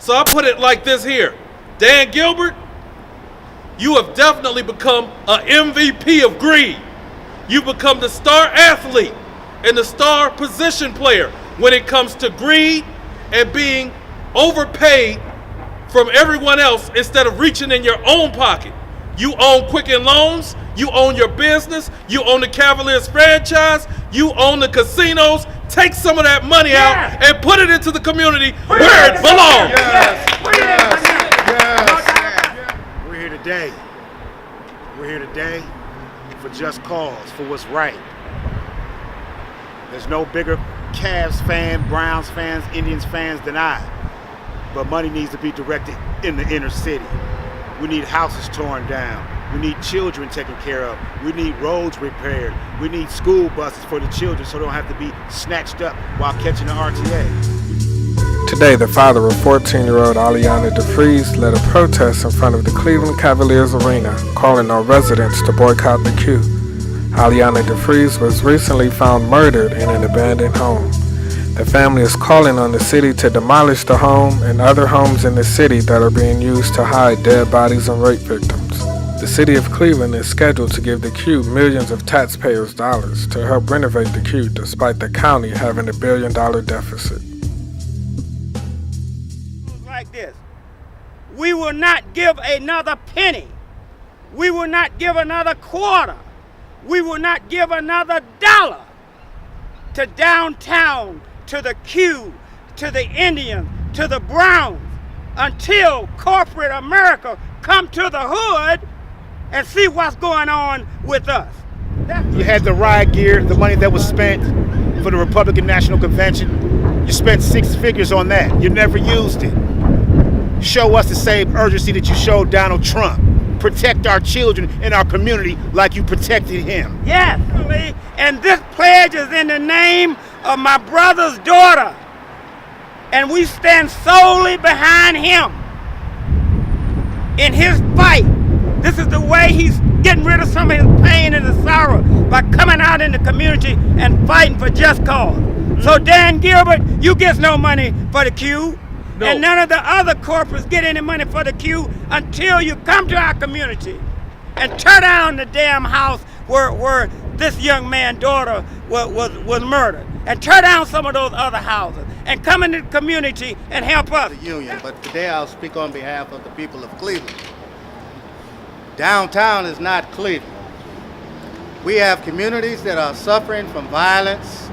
So I put it like this here. Dan Gilbert, you have definitely become an MVP of greed. You become the star athlete and the star position player when it comes to greed and being overpaid from everyone else instead of reaching in your own pocket. You own Quicken Loans, you own your business, you own the Cavaliers franchise, you own the casinos. Take some of that money out and put it into the community where it belongs. Yes. We're here today. We're here today for just cause, for what's right. There's no bigger Cavs fan, Browns fans, Indians fans than I. But money needs to be directed in the inner city. We need houses torn down. We need children taken care of. We need roads repaired. We need school buses for the children so they don't have to be snatched up while catching the RTA. Today, the father of 14-year-old allin Defreeze led a protest in front of the Cleveland Cavaliers arena, calling on residents to boycott the Q. allin Defreeze was recently found murdered in an abandoned home. The family is calling on the city to demolish the home and other homes in the city that are being used to hide dead bodies and rape victims. The city of Cleveland is scheduled to give the Q millions of taxpayers' dollars to help renovate the Q despite the county having $1 billion deficit. Like this, we will not give another penny. We will not give another quarter. We will not give another dollar to downtown, to the Q, to the Indians, to the Browns, until corporate America come to the hood and see what's going on with us. You had the riot gear, the money that was spent for the Republican National Convention. You spent 6 figures on that. You never used it. Show us the same urgency that you showed Donald Trump. Protect our children and our community like you protected him. Yes, and this pledge is in the name of my brother's daughter. And we stand solely behind him in his fight. This is the way he's getting rid of some of his pain and his sorrow, by coming out in the community and fighting for just cause. So Dan Gilbert, you get no money for the Q. No. And none of the other corporates get any money for the Q until you come to our community and tear down the damn house where this young man's daughter was murdered. And tear down some of those other houses and come into the community and help us. The union, but today I'll speak on behalf of the people of Cleveland. Downtown is not Cleveland. We have communities that are suffering from violence.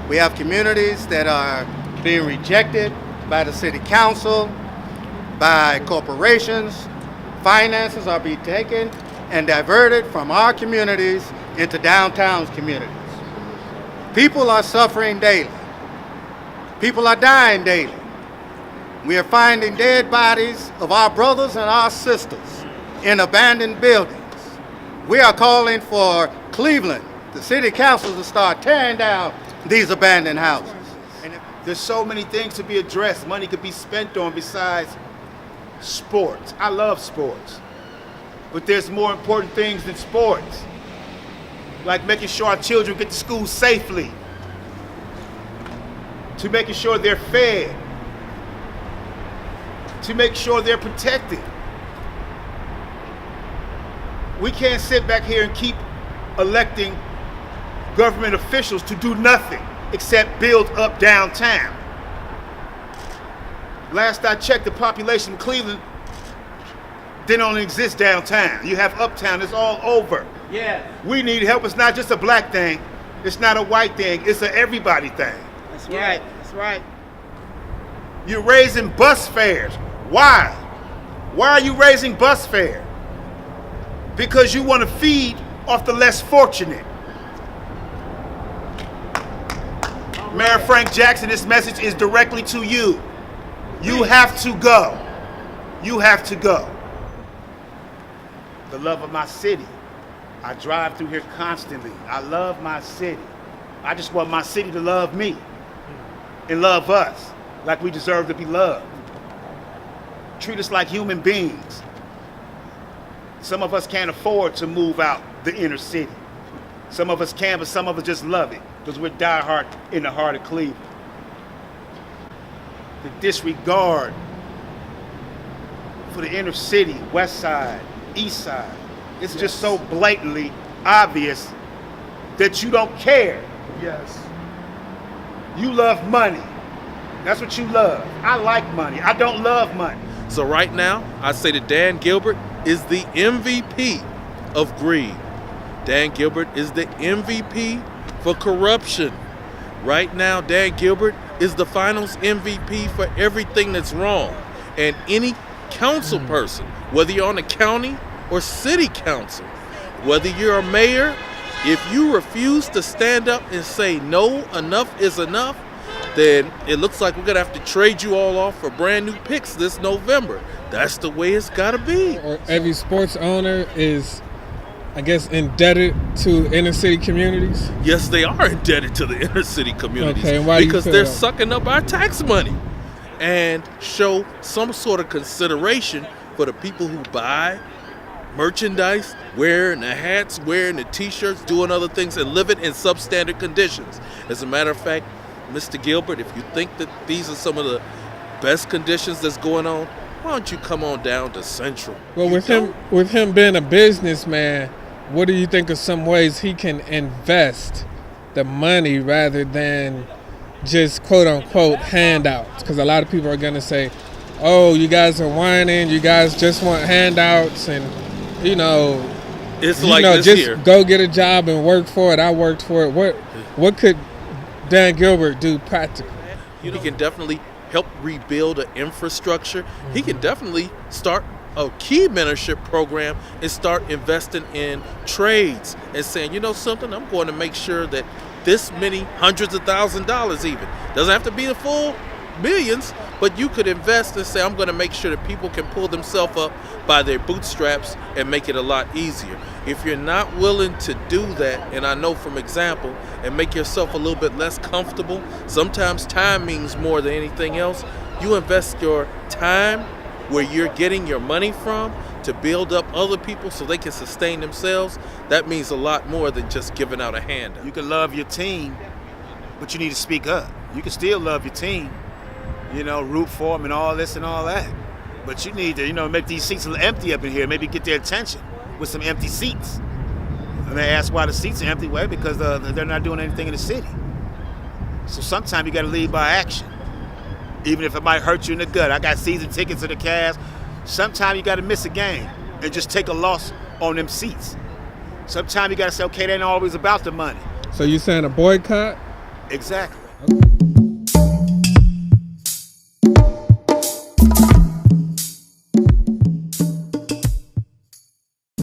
We have communities that are being rejected by the city council, by corporations. Finances are being taken and diverted from our communities into downtown's communities. People are suffering daily. People are dying daily. We are finding dead bodies of our brothers and our sisters in abandoned buildings. We are calling for Cleveland, the city council, to start tearing down these abandoned houses. There's so many things to be addressed. Money could be spent on besides sports. I love sports. But there's more important things than sports. Like making sure our children get to school safely. To making sure they're fed. To make sure they're protected. We can't sit back here and keep electing government officials to do nothing except build up downtown. Last I checked, the population of Cleveland didn't only exist downtown. You have uptown, it's all over. Yeah. We need help. It's not just a black thing. It's not a white thing. It's an everybody thing. That's right. That's right. You're raising bus fares. Why? Why are you raising bus fare? Because you want to feed off the less fortunate. Mayor Frank Jackson, this message is directly to you. You have to go. You have to go. The love of my city. I drive through here constantly. I love my city. I just want my city to love me and love us like we deserve to be loved. Treat us like human beings. Some of us can't afford to move out the inner city. Some of us can, but some of us just love it because we're diehard in the heart of Cleveland. The disregard for the inner city, west side, east side. It's just so blatantly obvious that you don't care. Yes. You love money. That's what you love. I like money. I don't love money. So right now, I say that Dan Gilbert is the MVP of greed. Dan Gilbert is the MVP for corruption. Right now, Dan Gilbert is the finals MVP for everything that's wrong. And any council person, whether you're on the county or city council, whether you're a mayor, if you refuse to stand up and say no, enough is enough, then it looks like we're going to have to trade you all off for brand new picks this November. That's the way it's got to be. Or every sports owner is, I guess, indebted to inner city communities? Yes, they are indebted to the inner city communities, okay, and why because do you they're feel that? sucking up our tax money, and show some sort of consideration for the people who buy merchandise, wearing the hats, wearing the t-shirts, doing other things, and living in substandard conditions. As a matter of fact, Mr. Gilbert, if you think that these are some of the best conditions that's going on, why don't you come on down to Central? Well, You with him being a businessman, what do you think of some ways he can invest the money rather than just quote unquote handouts? Because a lot of people are gonna say, "Oh, you guys are whining. You guys just want handouts," and It's like this just here. go get a job and work for it. I worked for it. What could Dan Gilbert do practically? He can definitely help rebuild an infrastructure. He can definitely start a key mentorship program and start investing in trades and saying, you know something, I'm going to make sure that this many hundreds of $1,000s even. Doesn't have to be the full millions, but you could invest and say, I'm going to make sure that people can pull themselves up by their bootstraps and make it a lot easier. If you're not willing to do that, and I know from example, and make yourself a little bit less comfortable, sometimes time means more than anything else. You invest your time where you're getting your money from to build up other people so they can sustain themselves. That means a lot more than just giving out a handout. You can love your team, but you need to speak up. You can still love your team, root for them and all this and all that. But you need to, make these seats a little empty up in here, maybe get their attention with some empty seats. And they ask why the seats are empty. Well, because they're not doing anything in the city. So sometimes you got to lead by action, even if it might hurt you in the gut. I got season tickets to the Cavs. Sometimes you got to miss a game and just take a loss on them seats. Sometimes you got to say, okay, they ain't always about the money. So you saying a boycott? Exactly.